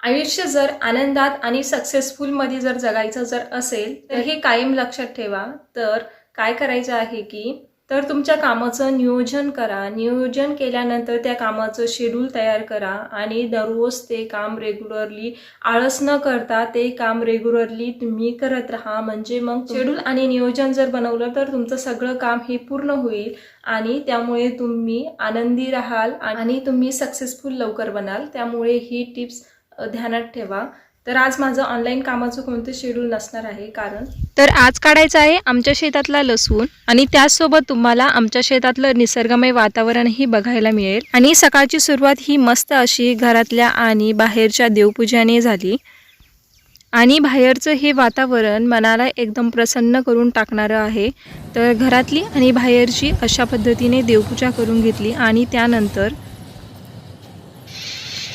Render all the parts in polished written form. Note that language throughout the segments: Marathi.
आयुष्य जर आनंदात आणि सक्सेसफुलमध्ये जर जगायचं जर असेल तर हे कायम लक्षात ठेवा। तर काय करायचं आहे की तर तुमच्या कामाचं नियोजन करा। नियोजन केल्यानंतर त्या कामाचं शेड्यूल तयार करा आणि दररोज ते काम रेग्युलरली आळस न करता ते काम रेग्युलरली तुम्ही करत राहा। म्हणजे मग शेड्यूल आणि नियोजन जर बनवलं तर तुमचं सगळं काम हे पूर्ण होईल आणि त्यामुळे तुम्ही आनंदी राहाल आणि तुम्ही सक्सेसफुल लवकर बनाल। त्यामुळे ही टिप्स ध्यानात ठेवा। तर आज माझं ऑनलाईन कामाचं कोणतं शेड्यूल नसणार आहे, कारण तर आज काढायचं आहे आमच्या शेतातला लसूण आणि त्याचसोबत तुम्हाला आमच्या शेतातलं निसर्गमय वातावरणही बघायला मिळेल। आणि सकाळची सुरुवात ही मस्त अशी घरातल्या आणि बाहेरच्या देवपूजाने झाली आणि बाहेरचं हे वातावरण मनाला एकदम प्रसन्न करून टाकणारं आहे। तर घरातली आणि बाहेरची अशा पद्धतीने देवपूजा करून घेतली आणि त्यानंतर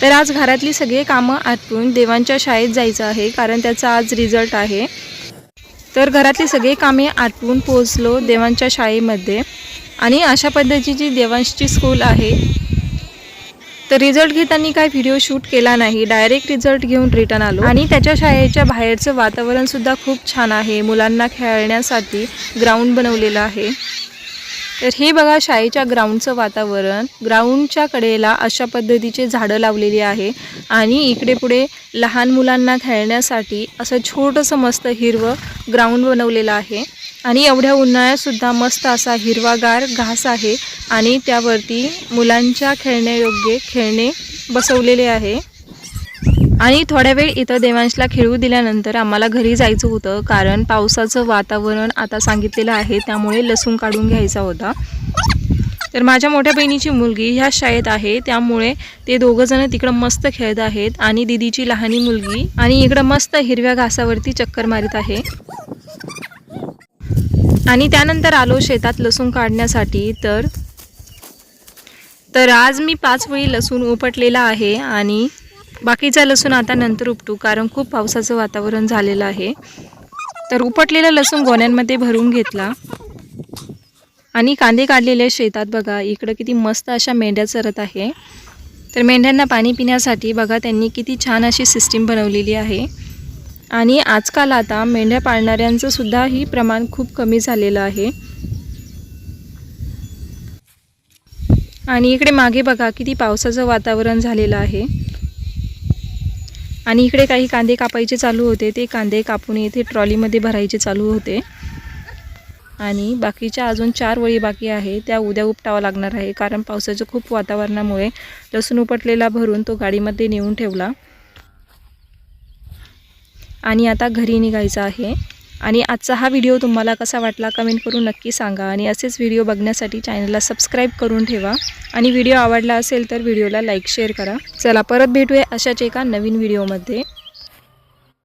तर आज घरातली सगळे कामं आटपून देवांच्या शाळेत जायचं आहे, कारण त्याचा आज रिझल्ट आहे। तर घरातली सगळे कामे आटपून पोहोचलो देवांच्या शाळेमध्ये आणि अशा पद्धतीची देवांची स्कूल आहे। तर रिझल्ट घेताना काय व्हिडिओ शूट केला नाही, डायरेक्ट रिझल्ट घेऊन रिटर्न आलो। आणि त्याच्या शाळेच्या बाहेरचं वातावरणसुद्धा खूप छान आहे, मुलांना खेळण्यासाठी ग्राउंड बनवलेलं आहे। तर हे बघा शाळेच्या ग्राउंडचं वातावरण। ग्राउंडच्या कडेला अशा पद्धतीचे झाडं लावलेली आहे आणि इकडे पुढे लहान मुलांना खेळण्यासाठी असं छोटंसं मस्त हिरवं ग्राउंड बनवलेलं आहे। आणि एवढ्या उन्हाळ्यातसुद्धा मस्त असा हिरवागार घास आहे आणि त्यावरती मुलांच्या खेळण्यायोग्य खेळणे बसवलेले आहे। आणि थोड्या वेळ इथं देवांशला खेळू दिल्यानंतर आम्हाला घरी जायचं होतं, कारण पावसाचं वातावरण आता सांगितलेलं आहे, त्यामुळे लसूण काढून घ्यायचा होता। तर माझ्या मोठ्या बहिणीची मुलगी ह्या शाळेत आहे, त्यामुळे ते दोघंजणं तिकडं मस्त खेळत आहेत आणि दीदीची लहानी मुलगी आणि इकडं मस्त हिरव्या घासावरती चक्कर मारत आहे। आणि त्यानंतर आलो शेतात लसूण काढण्यासाठी। तर आज मी 5 वेळी लसूण उपटलेला आहे आणि बाकीचा लसूण आता नंतर उपटू, कारण खूप पावसाचं वातावरण झालेलं आहे। तर उपटलेला लसूण गोण्यांमध्ये भरून घेतला आणि कांदे काढलेले शेतात बघा इकडं किती मस्त अशा मेंढ्या चरत आहे। तर मेंढ्यांना पाणी पिण्यासाठी बघा त्यांनी किती छान अशी सिस्टीम बनवलेली आहे। आणि आजकाल आता मेंढ्या पाळणाऱ्यांचं सुद्धा ही प्रमाण खूप कमी झालेलं आहे। आणि इकडे मागे बघा किती पावसाचं वातावरण झालेलं आहे। आणि इकडे काही कांदे कापायचे चालू होते, ते कांदे कापून येथे ट्रॉलीमध्ये भरायचे चालू होते। आणि बाकीच्या अजून 4 वळी बाकी आहे, त्या उद्या उपटावा लागणार आहे, कारण पावसाच्या खूप वातावरणामुळे लसूण उपटलेला भरून तो गाडीमध्ये नेऊन ठेवला आणि आता घरी निघायचं आहे। आणि आजचा हा व्हिडिओ तुम्हाला कसा वाटला कमेंट करून नक्की सांगा आणि असेच व्हिडिओ बघण्यासाठी चॅनलला सबस्क्राईब करून ठेवा आणि व्हिडिओ आवडला असेल तर व्हिडिओला लाईक शेअर करा। चला परत भेटूया अशाच एका नवीन व्हिडिओमध्ये।